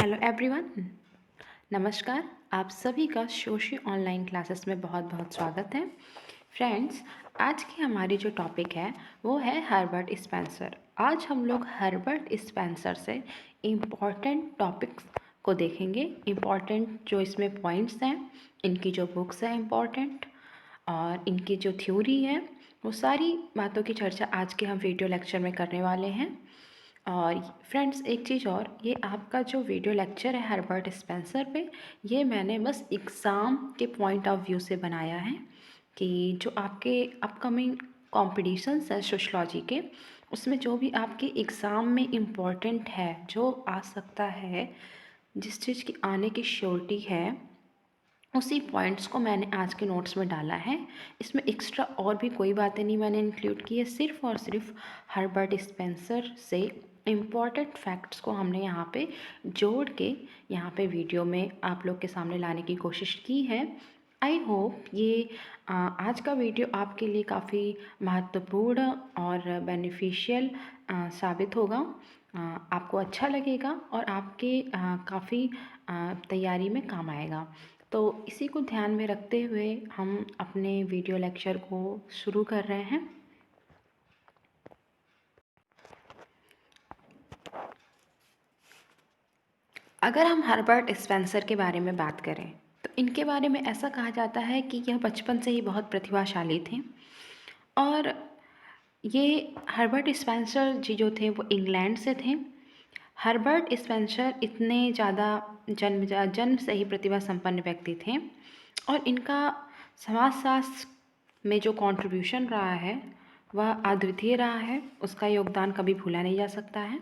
Hello everyone. नमस्कार। आप सभी का शोशी ऑनलाइन क्लासेस में बहुत बहुत स्वागत है। फ्रेंड्स, आज की हमारी जो टॉपिक है वो है हर्बर्ट स्पेंसर। आज हम लोग हर्बर्ट स्पेंसर से इम्पॉर्टेंट टॉपिक्स को देखेंगे। इम्पॉर्टेंट जो इसमें पॉइंट्स हैं, इनकी जो बुक्स हैं इम्पॉर्टेंट, और इनकी जो थ्योरी है, वो सारी बातों की चर्चा आज के हम वीडियो लेक्चर में करने वाले हैं। और फ्रेंड्स, एक चीज़ और, ये आपका जो वीडियो लेक्चर है हर्बर्ट स्पेंसर पे, ये मैंने बस एग्ज़ाम के पॉइंट ऑफ व्यू से बनाया है कि जो आपके अपकमिंग कॉम्पिटिशन्स हैं सोशलॉजी के, उसमें जो भी आपके एग्ज़ाम में इम्पॉर्टेंट है, जो आ सकता है, जिस चीज़ की आने की श्योरिटी है, उसी पॉइंट्स को मैंने आज के नोट्स में डाला है। इसमें एक्स्ट्रा और भी कोई बातें नहीं मैंने इंक्लूड की है, सिर्फ और सिर्फ हर्बर्ट स्पेंसर से इम्पॉर्टेंट फैक्ट्स को हमने यहाँ पे जोड़ के यहाँ पे वीडियो में आप लोग के सामने लाने की कोशिश की है। आई होप ये आज का वीडियो आपके लिए काफ़ी महत्वपूर्ण और बेनिफिशियल साबित होगा। आपको अच्छा लगेगा और आपके काफ़ी तैयारी में काम आएगा। तो इसी को ध्यान में रखते हुए हम अपने वीडियो लेक्चर को शुरू कर रहे हैं। अगर हम हर्बर्ट स्पेंसर के बारे में बात करें तो इनके बारे में ऐसा कहा जाता है कि यह बचपन से ही बहुत प्रतिभाशाली थे। और ये हर्बर्ट स्पेंसर जी जो थे वो इंग्लैंड से थे। हर्बर्ट स्पेंसर इतने ज़्यादा जन्म से ही प्रतिभा संपन्न व्यक्ति थे और इनका समाजशास्त्र में जो कंट्रीब्यूशन रहा है वह अद्वितीय रहा है। उसका योगदान कभी भूला नहीं जा सकता है।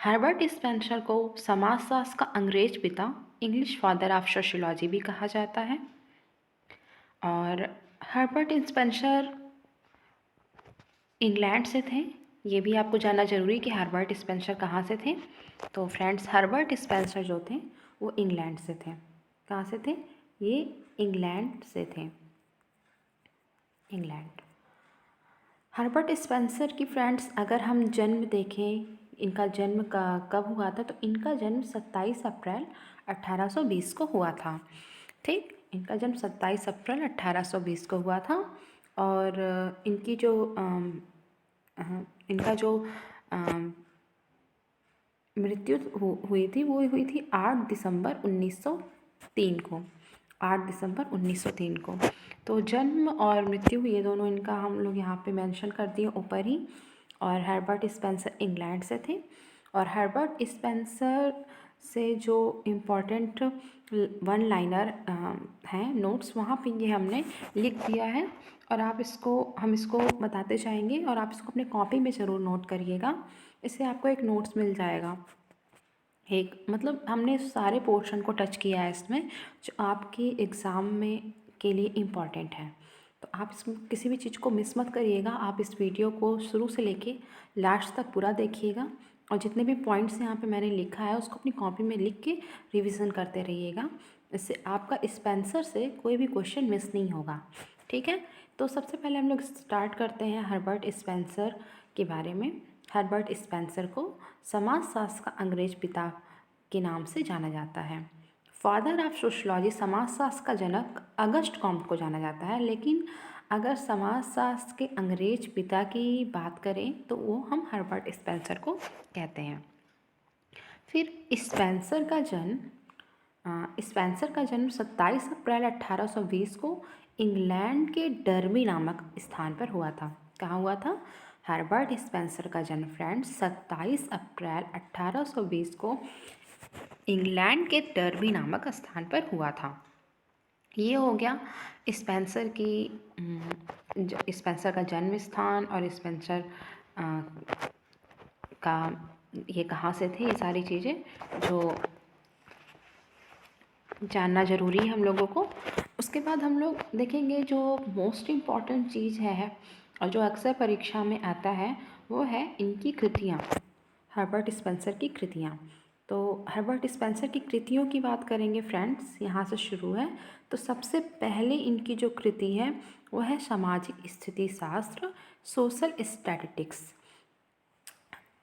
हर्बर्ट स्पेंसर को समाजशास्त्र का अंग्रेज पिता, इंग्लिश फादर ऑफ सोशियोलॉजी भी कहा जाता है। और हर्बर्ट स्पेंसर इंग्लैंड से थे। ये भी आपको जानना जरूरी कि हर्बर्ट स्पेंसर कहाँ से थे। तो फ्रेंड्स, हर्बर्ट स्पेंसर जो थे वो इंग्लैंड से थे। कहाँ से थे? ये इंग्लैंड से थे। इंग्लैंड। हर्बर्ट स्पेंसर की फ्रेंड्स अगर हम जन्म देखें, इनका जन्म का कब हुआ था, तो इनका जन्म 27 अप्रैल 1820 को हुआ था। ठीक, इनका जन्म 27 अप्रैल 1820 को हुआ था। और इनका जो मृत्यु हुई थी वो हुई थी 8 दिसंबर 1903 को। 8 दिसंबर 1903 को। तो जन्म और मृत्यु ये दोनों इनका हम लोग यहाँ पे मेंशन कर दिए ऊपर ही। और हर्बर्ट स्पेंसर इंग्लैंड से थे। और हर्बर्ट स्पेंसर से जो इम्पोर्टेंट वन लाइनर हैं नोट्स, वहाँ पे ये हमने लिख दिया है। और हम इसको बताते जाएंगे और आप इसको अपने कॉपी में ज़रूर नोट करिएगा। इससे आपको एक नोट्स मिल जाएगा। एक मतलब हमने सारे पोर्शन को टच किया है इसमें, जो आपके एग्ज़ाम में के लिए इम्पॉर्टेंट है। तो आप इसमें किसी भी चीज़ को मिस मत करिएगा। आप इस वीडियो को शुरू से लेके लास्ट तक पूरा देखिएगा और जितने भी पॉइंट्स यहाँ पे मैंने लिखा है उसको अपनी कॉपी में लिख के रिवीजन करते रहिएगा। इससे आपका स्पेंसर से कोई भी क्वेश्चन मिस नहीं होगा। ठीक है, तो सबसे पहले हम लोग स्टार्ट करते हैं हर्बर्ट स्पेंसर के बारे में। हर्बर्ट स्पेंसर को समाजशास्त्र का अंग्रेज पिता के नाम से जाना जाता है। फादर ऑफ सोशलॉजी, समाजशास्त्र का जनक अगस्ट कॉम्ट को जाना जाता है। लेकिन अगर समाजशास्त्र के अंग्रेज पिता की बात करें तो वो हम हर्बर्ट स्पेंसर को कहते हैं। फिर स्पेंसर का जन्म 27 अप्रैल 1820 को इंग्लैंड के डर्बी नामक स्थान पर हुआ था। कहाँ हुआ था? हर्बर्ट स्पेंसर का जन्म फ्रेंड्स 27 अप्रैल 1820 को इंग्लैंड के डर्बी नामक स्थान पर हुआ था। ये हो गया स्पेंसर का जन्म स्थान और स्पेंसर का ये कहाँ से थे, ये सारी चीज़ें जो जानना ज़रूरी है हम लोगों को। उसके बाद हम लोग देखेंगे जो मोस्ट इम्पॉर्टेंट चीज़ है और जो अक्सर परीक्षा में आता है, वो है इनकी कृतियाँ, हर्बर्ट स्पेंसर की कृतियाँ। तो हर्बर्ट स्पेंसर की कृतियों की बात करेंगे फ्रेंड्स, यहाँ से शुरू है। तो सबसे पहले इनकी जो कृति है वो है सामाजिक स्थिति शास्त्र, सोशल स्टैटिस्टिक्स।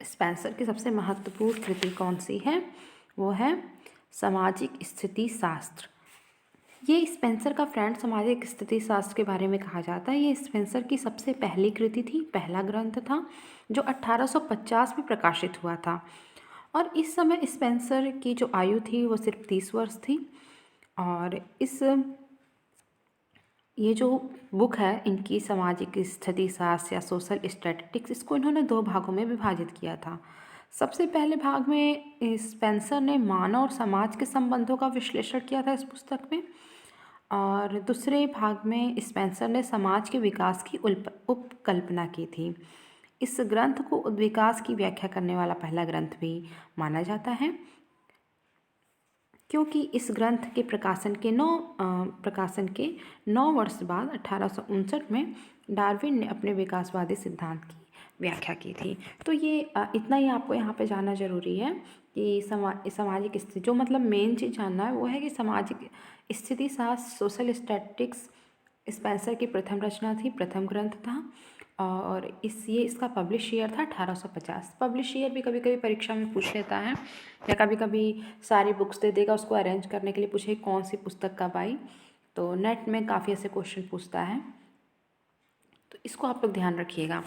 स्पेंसर की सबसे महत्वपूर्ण कृति कौन सी है? वो है सामाजिक स्थिति शास्त्र। ये स्पेंसर का फ्रेंड सामाजिक स्थिति शास्त्र के बारे में कहा जाता है। ये स्पेंसर की सबसे पहली कृति थी, पहला ग्रंथ था जो 1850 में प्रकाशित हुआ था। और इस समय स्पेंसर की जो आयु थी वो सिर्फ 30 वर्ष थी। और ये जो बुक है इनकी सामाजिक स्थिति शास्त्र या सोशल स्टैटिस्टिक्स, इसको इन्होंने 2 भागों में विभाजित किया था। सबसे पहले भाग में स्पेंसर ने मानव और समाज के संबंधों का विश्लेषण किया था इस पुस्तक में। और दूसरे भाग में स्पेंसर ने समाज के विकास की उपकल्पना की थी। इस ग्रंथ को विकास की व्याख्या करने वाला पहला ग्रंथ भी माना जाता है, क्योंकि इस ग्रंथ के प्रकाशन के 9 वर्ष बाद 1859 में डार्विन ने अपने विकासवादी सिद्धांत की व्याख्या की थी। तो ये इतना ही आपको यहाँ पे जानना ज़रूरी है कि सामाजिक स्थिति, जो मतलब मेन चीज़ जानना है वो है कि सामाजिक स्थिति शास्त्र सोशल स्टैटिस्टिक्स स्पेंसर की प्रथम रचना थी, प्रथम ग्रंथ था। और इसका पब्लिश ईयर था 1850। पब्लिश ईयर भी कभी कभी परीक्षा में पूछ लेता है, या कभी कभी सारी बुक्स दे देगा, उसको अरेंज करने के लिए पूछे कौन सी पुस्तक कब आई। तो नेट में काफ़ी ऐसे क्वेश्चन पूछता है, तो इसको आप लोग ध्यान रखिएगा।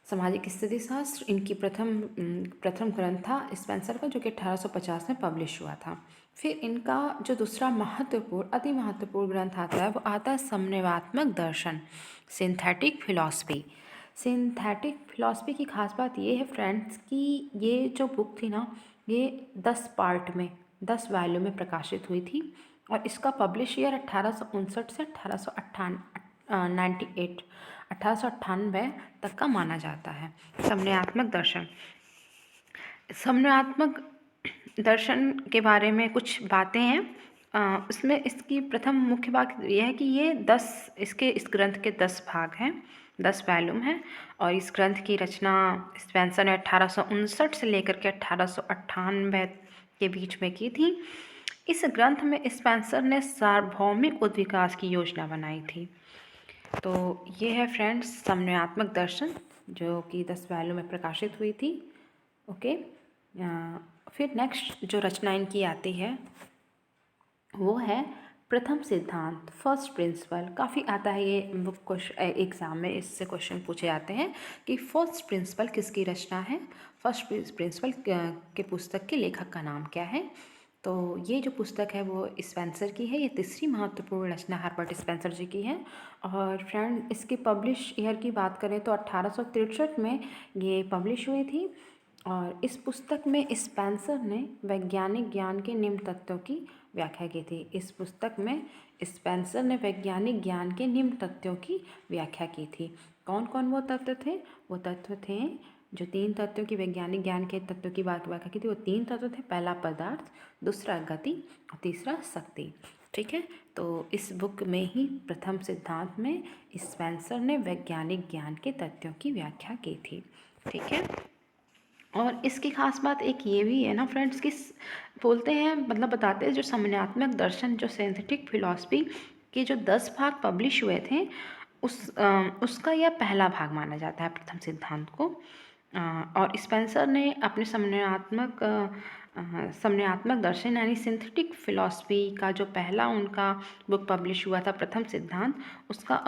सामाजिक स्थिति शास्त्र इनकी प्रथम ग्रंथ था स्पेंसर का, जो कि 1850 में पब्लिश हुआ था। फिर इनका जो दूसरा अति महत्वपूर्ण ग्रंथ आता है वो आता है समन्वयात्मक दर्शन, सिंथेटिक फिलॉसफी। सिंथेटिक फिलॉसफी की खास बात ये है फ्रेंड्स कि ये जो बुक थी ना, ये 10 पार्ट में 10 वॉल्यूम में प्रकाशित हुई थी। और इसका पब्लिश ईयर 1859 से 1898 तक का माना जाता है। समन्वयात्मक दर्शन के बारे में कुछ बातें हैं। उसमें इसकी प्रथम मुख्य बात यह है कि ये इस ग्रंथ के 10 भाग हैं, 10 वॉल्यूम हैं। और इस ग्रंथ की रचना स्पेंसर ने 1859 से लेकर के 1898 के बीच में की थी। इस ग्रंथ में स्पेंसर ने सार्वभौमिक उद्विकास की योजना बनाई थी। तो ये है फ्रेंड्स समन्वयात्मक दर्शन, जो कि 10 वॉल्यूम में प्रकाशित हुई थी। ओके। फिर नेक्स्ट जो रचना इनकी आती है वो है प्रथम सिद्धांत, फर्स्ट प्रिंसिपल। काफ़ी आता है ये बुक क्वेश्चन एग्ज़ाम में, इससे क्वेश्चन पूछे जाते हैं कि फर्स्ट प्रिंसिपल किसकी रचना है, फर्स्ट प्रिंसिपल के पुस्तक के लेखक का नाम क्या है। तो ये जो पुस्तक है वो स्पेंसर की है, ये तीसरी महत्वपूर्ण रचना हर्बर्ट स्पेंसर जी की है। और फ्रेंड इसकी पब्लिश ईयर की बात करें तो 1863 में ये पब्लिश हुई थी। और इस पुस्तक में स्पेंसर ने वैज्ञानिक ज्ञान के निम्न तत्वों की व्याख्या की थी। इस पुस्तक में स्पेंसर ने वैज्ञानिक ज्ञान के निम्न तत्वों की व्याख्या की थी। कौन कौन वो तत्व थे? वो तत्व थे जो 3 तत्वों की वैज्ञानिक ज्ञान के तत्वों की व्याख्या की थी, वो 3 तत्व थे। पहला पदार्थ, दूसरा गति और तीसरा शक्ति। ठीक है, तो इस बुक में ही प्रथम सिद्धांत में स्पेंसर ने वैज्ञानिक ज्ञान के तत्वों की व्याख्या की थी। ठीक है, और इसकी खास बात एक ये भी है ना फ्रेंड्स कि बोलते हैं, मतलब बताते हैं, जो समन्वयात्मक दर्शन, जो सिंथेटिक फिलॉसफी के जो 10 भाग पब्लिश हुए थे उसका यह पहला भाग माना जाता है प्रथम सिद्धांत को। और स्पेंसर ने अपने समन्वयात्मक दर्शन यानी सिंथेटिक फिलॉसफी का जो पहला उनका बुक पब्लिश हुआ था प्रथम सिद्धांत, उसका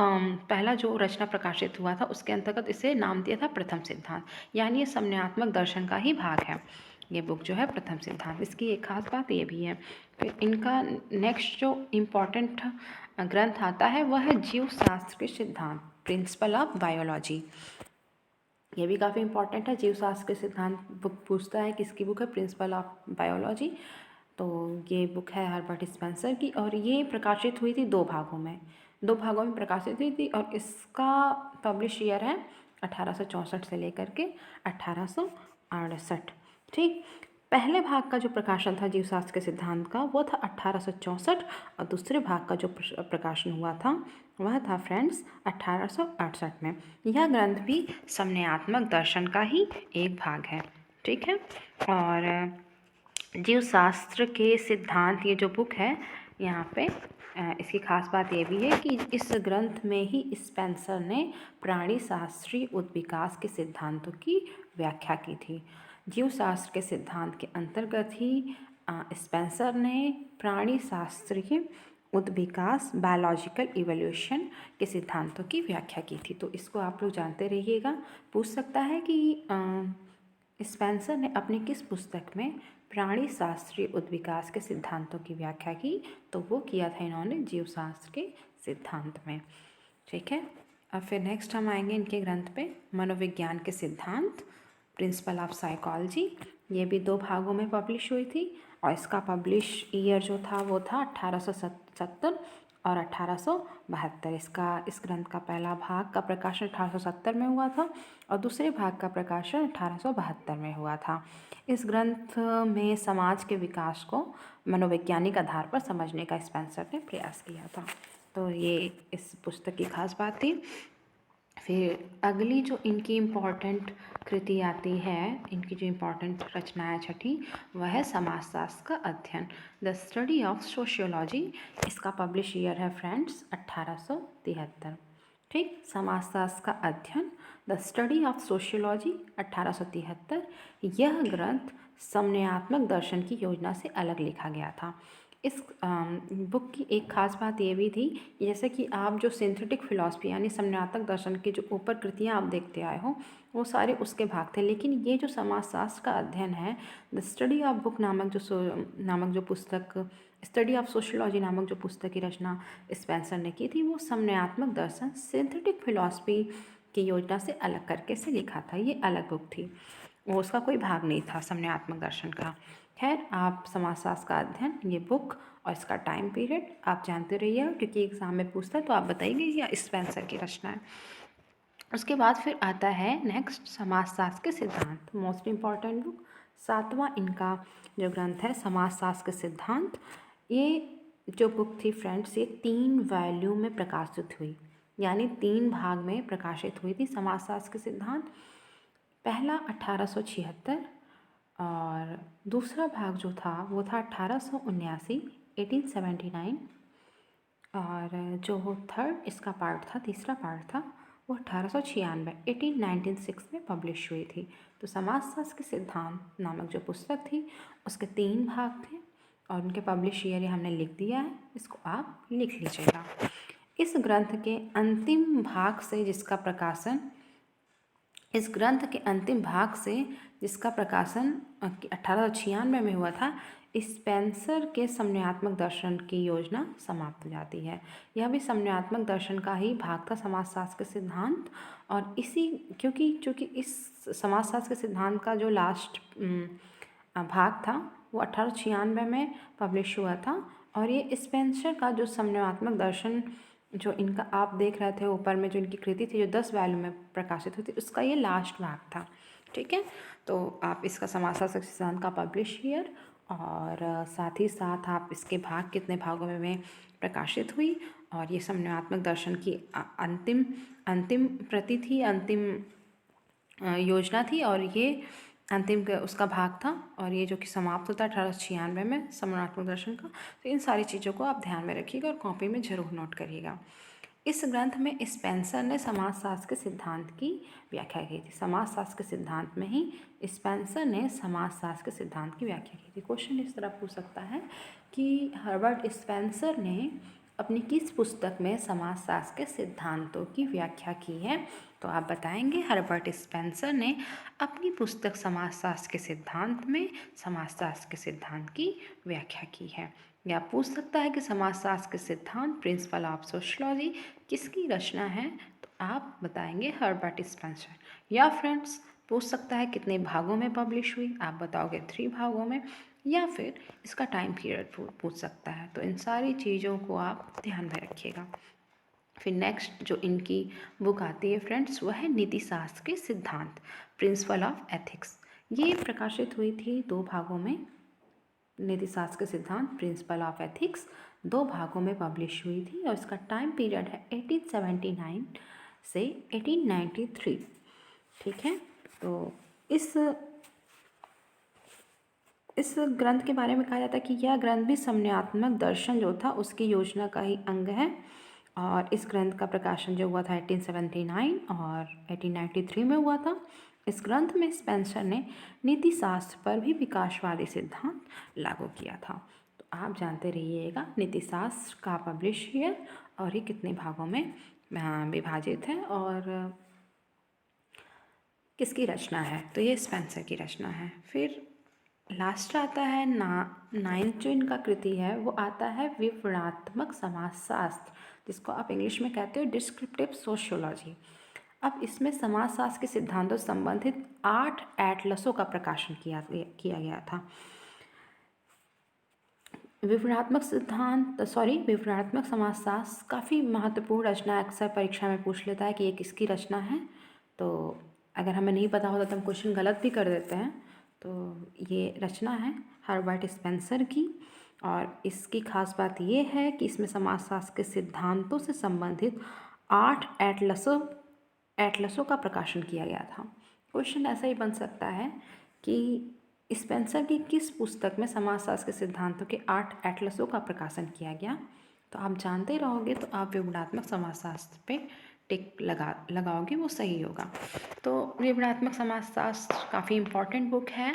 पहला जो रचना प्रकाशित हुआ था उसके अंतर्गत इसे नाम दिया था प्रथम सिद्धांत, यानी ये समन्वयात्मक दर्शन का ही भाग है ये बुक जो है प्रथम सिद्धांत। इसकी एक खास बात ये भी है। फिर इनका नेक्स्ट जो इम्पॉर्टेंट ग्रंथ आता है वह है जीव शास्त्र के सिद्धांत, प्रिंसिपल ऑफ बायोलॉजी। ये भी काफ़ी इंपॉर्टेंट है। जीव शास्त्र के सिद्धांत बुक पूछता है, किसकी बुक है? Principle of biology. तो ये बुक है हर्बर्ट स्पेंसर की, और ये प्रकाशित हुई थी 2 भागों में, 2 भागों में प्रकाशित हुई थी। और इसका पब्लिश ईयर है 1864 से लेकर के 1868। ठीक, पहले भाग का जो प्रकाशन था जीव शास्त्र के सिद्धांत का वो था 1864, और दूसरे भाग का जो प्रकाशन हुआ था वह था फ्रेंड्स 1868 में। यह ग्रंथ भी समन्वयात्मक दर्शन का ही एक भाग है। ठीक है, और जीव शास्त्र के सिद्धांत ये जो बुक है, यहाँ पे इसकी खास बात ये भी है कि इस ग्रंथ में ही स्पेंसर ने प्राणी शास्त्रीय उद्विकास के सिद्धांतों की व्याख्या की थी। जीवशास्त्र के सिद्धांत के अंतर्गत ही स्पेंसर ने प्राणी शास्त्र के उद्विकास बायोलॉजिकल इवोल्यूशन के सिद्धांतों की व्याख्या की थी। तो इसको आप लोग जानते रहिएगा। पूछ सकता है कि स्पेंसर ने अपनी किस पुस्तक में प्राणी शास्त्रीय उद्विकास के सिद्धांतों की व्याख्या की, तो वो किया था इन्होंने जीवशास्त्र के सिद्धांत में। ठीक है, अब फिर नेक्स्ट हम आएंगे इनके ग्रंथ पे, मनोविज्ञान के सिद्धांत, प्रिंसिपल ऑफ साइकोलॉजी। ये भी 2 भागों में पब्लिश हुई थी और इसका पब्लिश ईयर जो था वो था 1870 और 1872। इस ग्रंथ का पहला भाग का प्रकाशन 1870 में हुआ था और दूसरे भाग का प्रकाशन 1872 में हुआ था। इस ग्रंथ में समाज के विकास को मनोवैज्ञानिक आधार पर समझने का स्पेंसर ने प्रयास किया था। तो ये इस पुस्तक की खास बात थी। फिर अगली जो इनकी इम्पॉर्टेंट कृति आती है, इनकी जो इम्पॉर्टेंट रचना है छठी, वह है समाजशास्त्र का अध्ययन, द स्टडी ऑफ सोशियोलॉजी। इसका पब्लिश ईयर है फ्रेंड्स 1873। ठीक, समाजशास्त्र का अध्ययन, द स्टडी ऑफ सोशियोलॉजी 1873। यह ग्रंथ समन्वयात्मक दर्शन की योजना से अलग लिखा गया था। इस बुक की एक खास बात ये भी थी, जैसे कि आप जो सिंथेटिक फिलॉसफी यानी समन्वयात्मक दर्शन की जो ऊपर कृतियाँ आप देखते आए हो वो सारे उसके भाग थे, लेकिन ये जो समाजशास्त्र का अध्ययन है, द स्टडी ऑफ बुक नामक जो पुस्तक, स्टडी ऑफ सोशियोलॉजी नामक जो पुस्तक की रचना स्पेंसर ने की थी, वो समन्वयात्मक दर्शन सिंथेटिक फिलॉसफी की योजना से अलग करके से लिखा था। ये अलग बुक थी, वो उसका कोई भाग नहीं था समन्वयात्मक दर्शन का। खैर, आप समाजशास्त्र का अध्ययन, ये बुक और इसका टाइम पीरियड आप जानते रहिए, क्योंकि एग्जाम में पूछता है तो आप बताइए या स्पेंसर की रचना है। उसके बाद फिर आता है नेक्स्ट समाजशास्त्र के सिद्धांत, मोस्ट इम्पॉर्टेंट बुक, 7वां इनका जो ग्रंथ है समाजशास्त्र के सिद्धांत। ये जो बुक थी फ्रेंड्स, ये 3 वॉल्यूम में प्रकाशित हुई, यानी 3 भाग में प्रकाशित हुई थी समाजशास्त्र के सिद्धांत। पहला 1876 और दूसरा भाग जो था वो था 1879 1879, और जो थर्ड इसका पार्ट था, तीसरा पार्ट था, वो 1896 1896 में पब्लिश हुई थी। तो समाजशास्त्र के सिद्धांत नामक जो पुस्तक थी उसके 3 भाग थे और उनके पब्लिश ईयर हमने लिख दिया है, इसको आप लिख लीजिएगा। इस ग्रंथ के अंतिम भाग से जिसका प्रकाशन 1896 में हुआ था, स्पेंसर के समन्वयात्मक दर्शन की योजना समाप्त हो जाती है। यह भी समन्वयात्मक दर्शन का ही भाग था, समाजशास्त्र के सिद्धांत। और इसी क्योंकि इस समाजशास्त्र के सिद्धांत का जो लास्ट भाग था वो 1896 में पब्लिश हुआ था, और ये स्पेंसर का जो समन्वयात्मक दर्शन जो इनका आप देख रहे थे ऊपर में, जो इनकी कृति थी जो 10 वॉल्यूम में प्रकाशित हुई थी, उसका ये लास्ट भाग था। ठीक है, तो आप इसका समाजशास्त्र के सिद्धांत का पब्लिश ईयर और साथ ही साथ आप इसके भाग कितने भागों में प्रकाशित हुई, और ये समन्वयात्मक दर्शन की अंतिम प्रति थी, अंतिम योजना थी, और ये अंतिम उसका भाग था, और ये जो कि समाप्त होता है 1896 में समन्वयात्मक दर्शन का। तो इन सारी चीज़ों को आप ध्यान में रखिएगा और कॉपी में ज़रूर नोट करिएगा। इस ग्रंथ में स्पेंसर ने समाजशास्त्र के सिद्धांत की व्याख्या की थी। समाजशास्त्र के सिद्धांत में ही स्पेंसर ने समाजशास्त्र के सिद्धांत की व्याख्या की थी। क्वेश्चन इस तरह पूछ सकता है कि हर्बर्ट स्पेंसर ने अपनी किस पुस्तक में समाजशास्त्र के सिद्धांतों की व्याख्या की है, तो आप बताएंगे हर्बर्ट स्पेंसर ने अपनी पुस्तक समाजशास्त्र के सिद्धांत में समाजशास्त्र के सिद्धांत की व्याख्या की है। या पूछ सकता है कि समाजशास्त्र के सिद्धांत प्रिंसिपल ऑफ सोशियोलॉजी किसकी रचना है, तो आप बताएंगे हर्बर्ट स्पेंसर। या फ्रेंड्स पूछ सकता है कितने भागों में पब्लिश हुई, आप बताओगे 3 भागों में। या फिर इसका टाइम पीरियड पूछ सकता है। तो इन सारी चीज़ों को आप ध्यान में रखिएगा। फिर नेक्स्ट जो इनकी बुक आती है फ्रेंड्स, वह है नीति शास्त्र के सिद्धांत, प्रिंसिपल ऑफ एथिक्स। ये प्रकाशित हुई थी 2 भागों में। नीति शास्त्र के सिद्धांत प्रिंसिपल ऑफ एथिक्स 2 भागों में पब्लिश हुई थी और इसका टाइम पीरियड है 1879 से 1893। ठीक है, तो इस ग्रंथ के बारे में कहा जाता है कि यह ग्रंथ भी समन्वयात्मक दर्शन जो था उसकी योजना का ही अंग है, और इस ग्रंथ का प्रकाशन जो हुआ था 1879 और 1893 में हुआ था। इस ग्रंथ में स्पेंसर ने नीति शास्त्र पर भी विकासवादी सिद्धांत लागू किया था। तो आप जानते रहिएगा नीति शास्त्र का पब्लिश ईयर और ये कितने भागों में विभाजित है और किसकी रचना है। तो ये स्पेंसर की रचना है। फिर लास्ट आता है नाइन्थ जो इनका कृति है वो आता है विवरणात्मक समाजशास्त्र, जिसको आप इंग्लिश में कहते हो डिस्क्रिप्टिव सोशियोलॉजी। अब इसमें समाजशास्त्र के सिद्धांतों से संबंधित 8 एटलसों का प्रकाशन किया गया था। विवरणात्मक समाजशास्त्र काफ़ी महत्वपूर्ण रचना है। अक्सर परीक्षा में पूछ लेता है कि ये किसकी रचना है। तो अगर हमें नहीं पता होता तो हम क्वेश्चन गलत भी कर देते हैं। तो ये रचना है हर्बर्ट स्पेंसर की और इसकी खास बात ये है कि इसमें समाजशास्त्र के सिद्धांतों से संबंधित 8 एटलसों का प्रकाशन किया गया था। क्वेश्चन ऐसा ही बन सकता है कि स्पेंसर की किस पुस्तक में समाजशास्त्र के सिद्धांतों के 8 एटलसों का प्रकाशन किया गया। तो आप जानते रहोगे तो आप विवरणात्मक समाजशास्त्र पे टिक लगाओगे, वो सही होगा। तो विवरणात्मक समाजशास्त्र काफ़ी इम्पॉर्टेंट बुक है,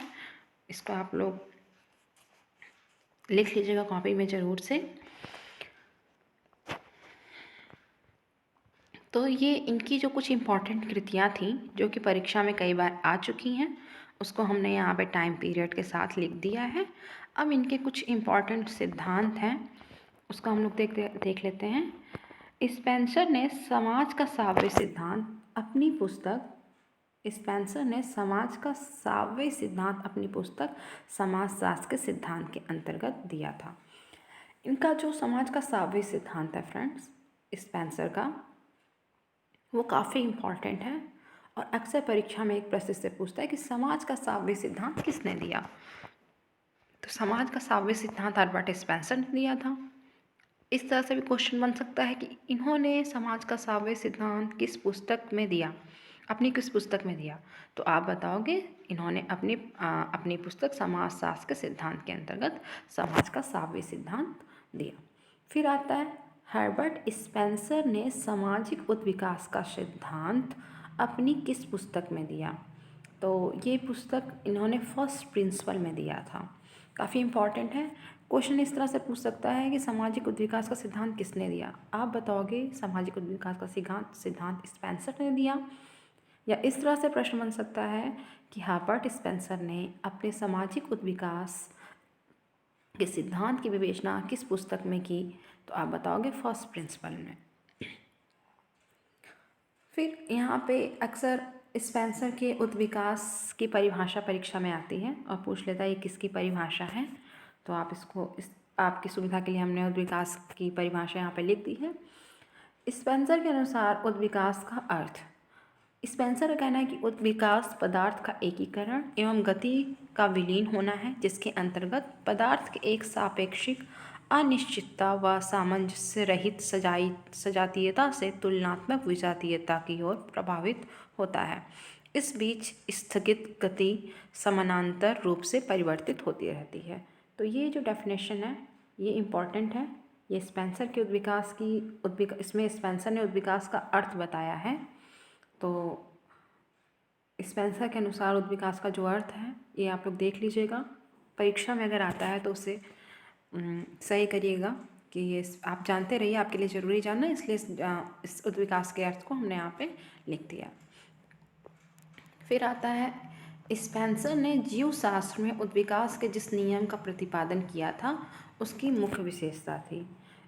इसको आप लोग लिख लीजिएगा कॉपी में ज़रूर से। तो ये इनकी जो कुछ इम्पॉर्टेंट कृतियाँ थी जो कि परीक्षा में कई बार आ चुकी हैं, उसको हमने यहाँ पे टाइम पीरियड के साथ लिख दिया है। अब इनके कुछ इम्पॉर्टेंट सिद्धांत हैं, उसको हम लोग देख लेते हैं। स्पेंसर ने समाज का साव्य सिद्धांत अपनी पुस्तक समाजशास्त्र के सिद्धांत के अंतर्गत दिया था। इनका जो समाज का साव्य सिद्धांत है फ्रेंड्स स्पेंसर का, वो काफ़ी इम्पॉर्टेंट है और अक्सर परीक्षा में एक प्रश्न से पूछता है कि समाज का साव्य सिद्धांत किसने दिया। तो समाज का साव्य सिद्धांत हर्बर्ट स्पेंसर ने दिया था। इस तरह से भी क्वेश्चन बन सकता है कि इन्होंने समाज का साव्य सिद्धांत किस पुस्तक में दिया, अपनी किस पुस्तक में दिया। तो आप बताओगे इन्होंने अपनी पुस्तक समाजशास्त्र के सिद्धांत के अंतर्गत समाज का साव्य सिद्धांत दिया। फिर आता है हर्बर्ट स्पेंसर ने सामाजिक उत्विकास का सिद्धांत अपनी किस पुस्तक में दिया। तो ये पुस्तक इन्होंने फर्स्ट प्रिंसिपल में दिया था। काफ़ी इम्पॉर्टेंट है। क्वेश्चन इस तरह से पूछ सकता है कि सामाजिक उद्विकास का सिद्धांत किसने दिया। आप बताओगे सामाजिक उद्विकास का सिद्धांत स्पेंसर ने दिया। या इस तरह से प्रश्न बन सकता है कि हर्बर्ट स्पेंसर ने अपने सामाजिक उद्विकास के सिद्धांत की विवेचना किस पुस्तक में की। तो आप बताओगे फर्स्ट प्रिंसिपल में। फिर यहाँ पे अक्सर स्पेंसर के उद्विकास की परिभाषा परीक्षा में आती है और पूछ लेता है ये किसकी परिभाषा है। तो आप आपकी सुविधा के लिए हमने उद्विकास की परिभाषा यहाँ पे लिख दी है। स्पेंसर के अनुसार उद्विकास का अर्थ, स्पेंसर का कहना है कि उद्विकास पदार्थ का एकीकरण एवं गति का विलीन होना है, जिसके अंतर्गत पदार्थ के एक सापेक्षिक अनिश्चितता व सामंजस्य रहित सजातीयता से तुलनात्मक विजातीयता की ओर प्रभावित होता है। इस बीच स्थगित गति समानांतर रूप से परिवर्तित होती रहती है। तो ये जो डेफिनेशन है ये इम्पॉर्टेंट है। ये स्पेंसर के इसमें स्पेंसर ने उद्विकास का अर्थ बताया है। तो स्पेंसर के अनुसार उद्विकास का जो अर्थ है ये आप लोग देख लीजिएगा, परीक्षा में अगर आता है तो उसे सही करिएगा कि ये आप जानते रहिए, आपके लिए ज़रूरी जानना, इसलिए इस उद्विकास के अर्थ को हमने यहाँ पे लिख दिया। फिर आता है स्पेंसर ने जीवशास्त्र में उद्विकास के जिस नियम का प्रतिपादन किया था उसकी मुख्य विशेषता थी।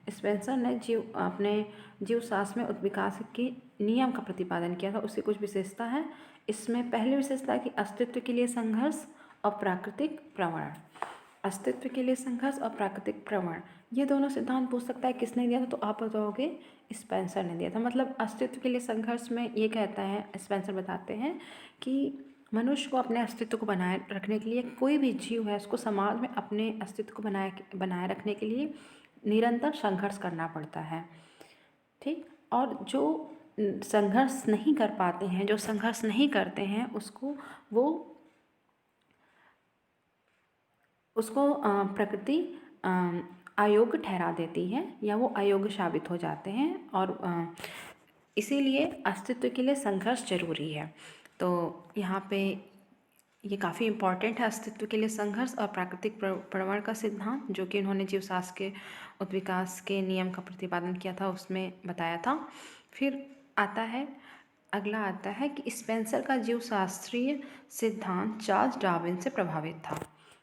स्पेंसर ने अपने जीवशास्त्र में उद्विकास के नियम का प्रतिपादन किया था, उसकी कुछ विशेषता है। इसमें पहली विशेषता है कि अस्तित्व के लिए संघर्ष और प्राकृतिक प्रवण। अस्तित्व के लिए संघर्ष और प्राकृतिक प्रवण, ये दोनों सिद्धांत पूछ सकता है किसने दिया था। तो आप बताओगे स्पेंसर ने दिया था। मतलब अस्तित्व के लिए संघर्ष में ये कहता है, स्पेंसर बताते हैं कि मनुष्य को अपने अस्तित्व को बनाए रखने के लिए, कोई भी जीव है उसको समाज में अपने अस्तित्व को बनाए रखने के लिए निरंतर संघर्ष करना पड़ता है। ठीक, और जो संघर्ष नहीं कर पाते हैं, जो संघर्ष नहीं करते हैं उसको प्रकृति अयोग्य ठहरा देती है या वो अयोग्य साबित हो जाते हैं और इसीलिए अस्तित्व के लिए संघर्ष जरूरी है। तो यहाँ पे ये काफ़ी इम्पॉर्टेंट है, अस्तित्व के लिए संघर्ष और प्राकृतिक प्रवण का सिद्धांत, जो कि उन्होंने जीवशास्त्र के उत्विकास के नियम का प्रतिपादन किया था, उसमें बताया था। फिर अगला आता है कि स्पेंसर का जीवशास्त्रीय सिद्धांत चार्ल्स डार्विन से प्रभावित था।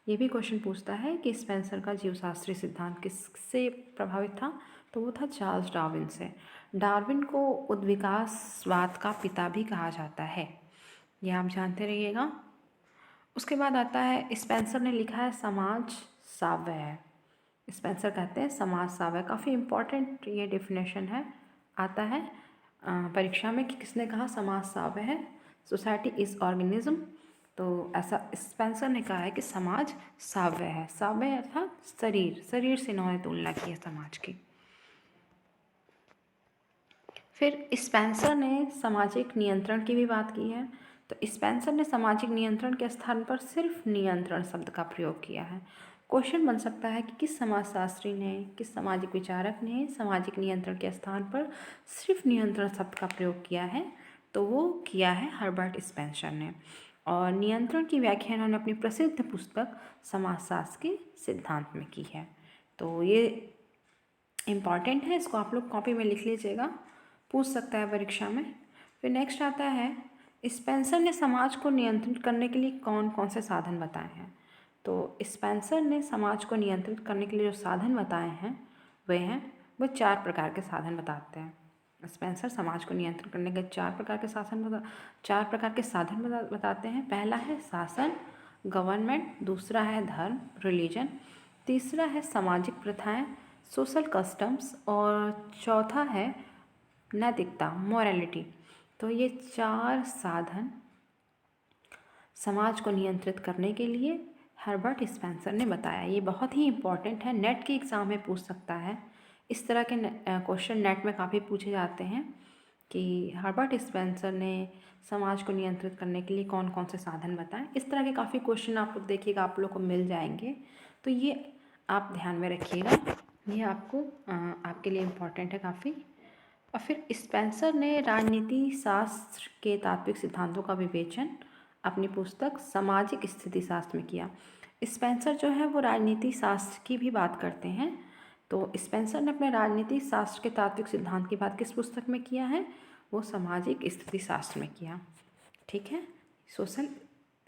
ये भी क्वेश्चन पूछता है कि स्पेंसर का जीवशास्त्रीय सिद्धांत किससे प्रभावित था, तो वो था चार्ल्स डार्विन से। डार्विन को उद्विकासवाद का पिता भी कहा जाता है, ये आप जानते रहिएगा। उसके बाद आता है स्पेंसर ने लिखा है समाज साव्य है। स्पेंसर कहते हैं समाज साव्य, काफ़ी इम्पॉर्टेंट ये डेफिनेशन है, आता है परीक्षा में कि किसने कहा समाज साव्य है, सोसाइटी इज़ ऑर्गेनिज्म। तो ऐसा स्पेंसर ने कहा है कि समाज साव्य है। साव्य अर्थात शरीर से इन्होंने तुलना की है समाज की। फिर स्पेंसर ने सामाजिक नियंत्रण की भी बात की है। तो स्पेंसर ने सामाजिक नियंत्रण के स्थान पर सिर्फ नियंत्रण शब्द का प्रयोग किया है। क्वेश्चन बन सकता है कि किस समाजशास्त्री ने, किस सामाजिक विचारक ने सामाजिक नियंत्रण के स्थान पर सिर्फ नियंत्रण शब्द का प्रयोग किया है, तो वो किया है हर्बर्ट स्पेंसर ने। और नियंत्रण की व्याख्या इन्होंने अपनी प्रसिद्ध पुस्तक समाजशास्त्र के सिद्धांत में की है। तो ये इम्पॉर्टेंट है, इसको आप लोग कॉपी में लिख लीजिएगा, पूछ सकता है परीक्षा में। फिर नेक्स्ट आता है स्पेंसर ने समाज को नियंत्रित करने के लिए कौन कौन से साधन बताए हैं। तो स्पेंसर ने समाज को नियंत्रित करने के लिए जो साधन बताए हैं वो 4 प्रकार के साधन बताते हैं। स्पेंसर समाज को नियंत्रित करने के 4 प्रकार के साधन बताते हैं। पहला है शासन, गवर्नमेंट, दूसरा है धर्म, रिलीजन, तीसरा है सामाजिक प्रथाएं, सोशल कस्टम्स, और चौथा है नैतिकता, मोरालिटी। तो ये 4 साधन समाज को नियंत्रित करने के लिए हर्बर्ट स्पेंसर ने बताया। ये बहुत ही इम्पॉर्टेंट है, नेट के एग्ज़ाम में पूछ सकता है। इस तरह के क्वेश्चन नेट में काफ़ी पूछे जाते हैं कि हर्बर्ट स्पेंसर ने समाज को नियंत्रित करने के लिए कौन कौन से साधन बताएं। इस तरह के काफ़ी क्वेश्चन आप लोग देखिएगा, आप लोग को मिल जाएंगे, तो ये आप ध्यान में रखिएगा, ये आपको आपके लिए इम्पॉर्टेंट है काफ़ी। और फिर स्पेंसर ने राजनीति शास्त्र के तात्विक सिद्धांतों का विवेचन अपनी पुस्तक सामाजिक स्थिति शास्त्र में किया। स्पेंसर जो है वो राजनीति शास्त्र की भी बात करते हैं। तो स्पेंसर ने अपने राजनीति शास्त्र के तात्विक सिद्धांत की बात किस पुस्तक में किया है, वो सामाजिक स्थिति शास्त्र में किया। ठीक है, सोशल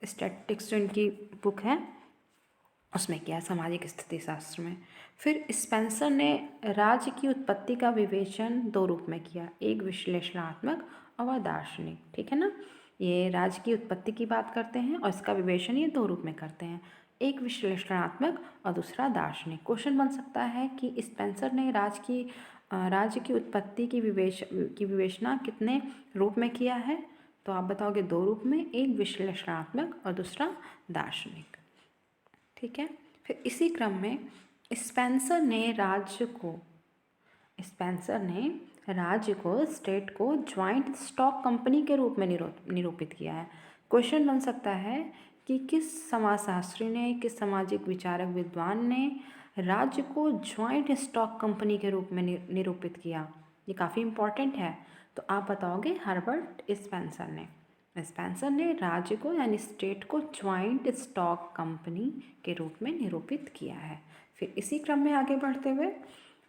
स्टैटिस्टिक्स जो इनकी बुक है उसमें किया, सामाजिक स्थिति शास्त्र में। फिर स्पेंसर ने राज्य की उत्पत्ति का विवेचन 2 रूप में किया, एक विश्लेषणात्मक और दार्शनिक। ठीक है ना, ये राज्य की उत्पत्ति की बात करते हैं और इसका विवेचन ये 2 रूप में करते हैं, एक विश्लेषणात्मक और दूसरा दार्शनिक। क्वेश्चन बन सकता है कि स्पेंसर ने राज्य की उत्पत्ति की विवेचना कितने रूप में किया है, तो आप बताओगे 2 रूप में, एक विश्लेषणात्मक और दूसरा दार्शनिक। ठीक है, फिर इसी क्रम में स्पेंसर ने राज्य को स्टेट को ज्वाइंट स्टॉक कंपनी के रूप में निरूपित किया है। क्वेश्चन बन सकता है कि किस समाजशास्त्री ने, किस सामाजिक विचारक विद्वान ने राज्य को ज्वाइंट स्टॉक कंपनी के रूप में निरूपित किया। ये काफ़ी इम्पॉर्टेंट है, तो आप बताओगे हर्बर्ट स्पेंसर ने। स्पेंसर ने राज्य को यानी स्टेट को ज्वाइंट स्टॉक कंपनी के रूप में निरूपित किया है। फिर इसी क्रम में आगे बढ़ते हुए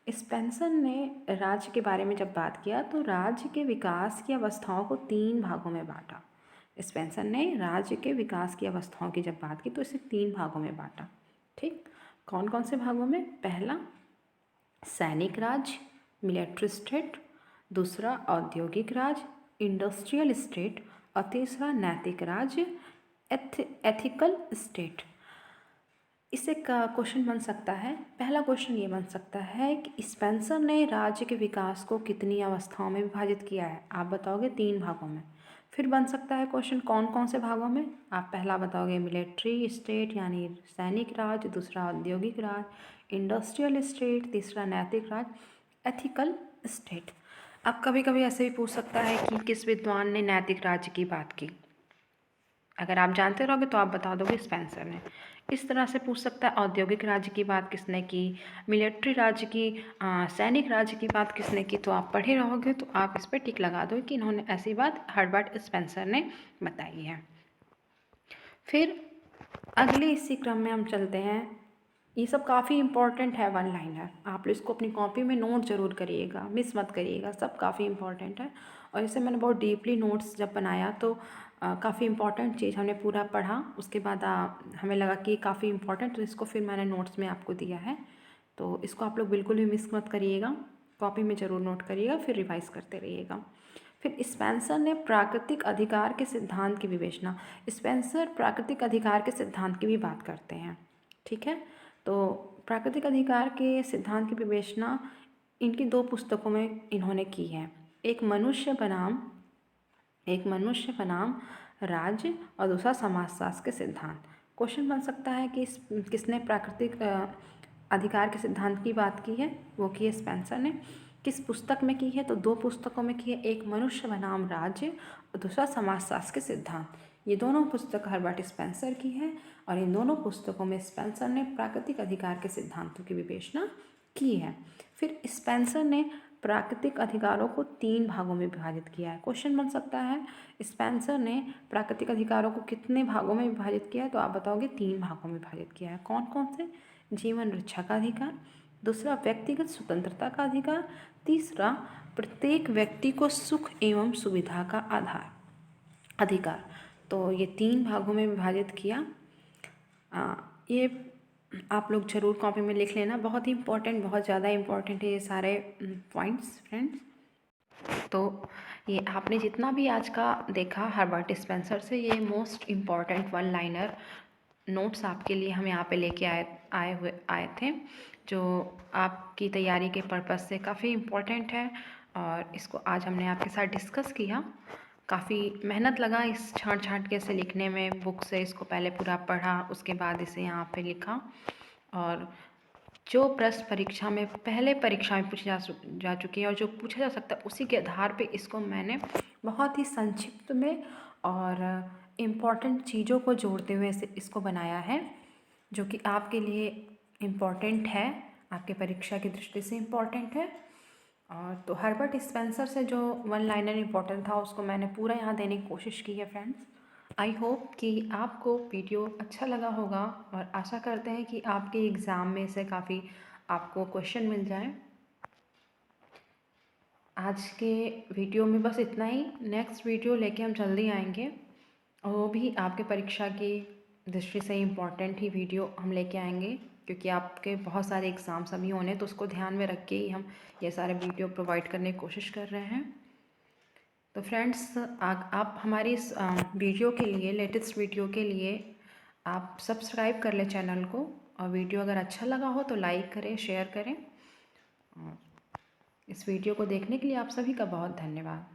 स्पेंसर ने राज्य के बारे में जब बात किया तो राज्य के विकास की अवस्थाओं को 3 भागों में बांटा। स्पेंसर ने राज्य के विकास की अवस्थाओं की जब बात की तो इसे 3 भागों में बांटा। ठीक, कौन कौन से भागों में? पहला सैनिक राज्य, मिलिट्री स्टेट, दूसरा औद्योगिक राज्य, इंडस्ट्रियल स्टेट, और तीसरा नैतिक राज्य, एथिकल स्टेट। इससे का क्वेश्चन बन सकता है, पहला क्वेश्चन ये बन सकता है कि स्पेंसर ने राज्य के विकास को कितनी अवस्थाओं में विभाजित किया है, आप बताओगे 3 भागों में। फिर बन सकता है क्वेश्चन कौन कौन से भागों में, आप पहला बताओगे मिलिट्री स्टेट यानी सैनिक राज्य, दूसरा औद्योगिक राज्य, इंडस्ट्रियल स्टेट, तीसरा नैतिक राज्य, एथिकल स्टेट। अब कभी कभी ऐसे भी पूछ सकता है कि किस विद्वान ने नैतिक राज्य की बात की। अगर आप जानते रहोगे तो आप बता दोगे स्पेंसर ने। इस तरह से पूछ सकता है औद्योगिक राज्य की बात किसने की, मिलिट्री राज्य की, सैनिक राज्य की बात किसने की। तो आप पढ़े रहोगे तो आप इस पर टिक लगा दो कि इन्होंने ऐसी बात हर्बर्ट स्पेंसर ने बताई है। फिर अगले इसी क्रम में हम चलते हैं। ये सब काफ़ी इम्पॉर्टेंट है, वन लाइनर। आप लोग इसको अपनी कॉपी में नोट ज़रूर करिएगा, मिस मत करिएगा, सब काफ़ी इम्पॉर्टेंट है। और इसे मैंने बहुत डीपली नोट्स जब बनाया तो काफ़ी इम्पॉर्टेंट चीज़ हमने पूरा पढ़ा। उसके बाद हमें लगा कि काफ़ी इम्पॉर्टेंट, तो इसको फिर मैंने नोट्स में आपको दिया है। तो इसको आप लोग बिल्कुल भी मिस मत करिएगा, कॉपी में ज़रूर नोट करिएगा, फिर रिवाइज करते रहिएगा। फिर स्पेंसर ने प्राकृतिक अधिकार के सिद्धांत की विवेचना। स्पेंसर प्राकृतिक अधिकार के सिद्धांत की भी बात करते हैं, ठीक है। तो प्राकृतिक अधिकार के सिद्धांत की विवेचना इनकी 2 पुस्तकों में इन्होंने की है। एक मनुष्य बनाम राज्य और दूसरा समाजशास्त्र के सिद्धांत। क्वेश्चन बन सकता है कि किसने प्राकृतिक अधिकार के सिद्धांत की बात की है, वो की है स्पेंसर ने। किस पुस्तक में की है, तो 2 पुस्तकों में की है, एक मनुष्य बनाम राज्य और दूसरा समाजशास्त्र के सिद्धांत। ये दोनों पुस्तक हर्बर्ट स्पेंसर की है और इन दोनों पुस्तकों में स्पेंसर ने प्राकृतिक अधिकार के सिद्धांतों की विवेचना की है। फिर स्पेंसर ने प्राकृतिक अधिकारों को 3 भागों में विभाजित किया है। क्वेश्चन बन सकता है स्पेंसर ने प्राकृतिक अधिकारों को कितने भागों में विभाजित किया है, तो आप बताओगे 3 भागों में विभाजित किया है। कौन कौन से? जीवन रक्षा का अधिकार, दूसरा व्यक्तिगत स्वतंत्रता का अधिकार, तीसरा प्रत्येक व्यक्ति को सुख एवं सुविधा का अधिकार। तो ये 3 भागों में विभाजित किया। ये आप लोग ज़रूर कॉपी में लिख लेना, बहुत ही इम्पोर्टेंट, बहुत ज़्यादा इम्पोर्टेंट है ये सारे पॉइंट्स फ्रेंड्स। तो ये आपने जितना भी आज का देखा हर्बर्ट स्पेंसर से, ये most important one liner notes आपके लिए हम यहाँ पे लेके आए थे, जो आपकी तैयारी के पर्पज़ से काफ़ी इम्पोर्टेंट है। और इसको आज हमने आपके साथ डिस्कस किया। काफ़ी मेहनत लगा इस छाँट के से लिखने में, बुक से इसको पहले पूरा पढ़ा, उसके बाद इसे यहाँ पे लिखा। और जो प्रश्न परीक्षा में पहले परीक्षा में पूछे जा चुके हैं और जो पूछा जा सकता है, उसी के आधार पे इसको मैंने बहुत ही संक्षिप्त में और इम्पॉर्टेंट चीज़ों को जोड़ते हुए इसको बनाया है, जो कि आपके लिए इम्पॉर्टेंट है, आपके परीक्षा की दृष्टि से इम्पॉर्टेंट है। और तो हर्बर्ट स्पेंसर से जो वन लाइनर इम्पॉर्टेंट था उसको मैंने पूरा यहाँ देने की कोशिश की है फ्रेंड्स। आई होप कि आपको वीडियो अच्छा लगा होगा और आशा करते हैं कि आपके एग्ज़ाम में से काफ़ी आपको क्वेश्चन मिल जाए। आज के वीडियो में बस इतना ही। नेक्स्ट वीडियो लेके हम जल्दी आएंगे और वो भी आपके परीक्षा की दृष्टि से इम्पॉर्टेंट ही वीडियो हम लेके आएंगे, क्योंकि आपके बहुत सारे एग्ज़ाम्स अभी होने, तो उसको ध्यान में रख के ही हम ये सारे वीडियो प्रोवाइड करने की कोशिश कर रहे हैं। तो फ्रेंड्स, आप हमारी इस वीडियो के लिए, लेटेस्ट वीडियो के लिए आप सब्सक्राइब कर लें चैनल को, और वीडियो अगर अच्छा लगा हो तो लाइक करें, शेयर करें। इस वीडियो को देखने के लिए आप सभी का बहुत धन्यवाद।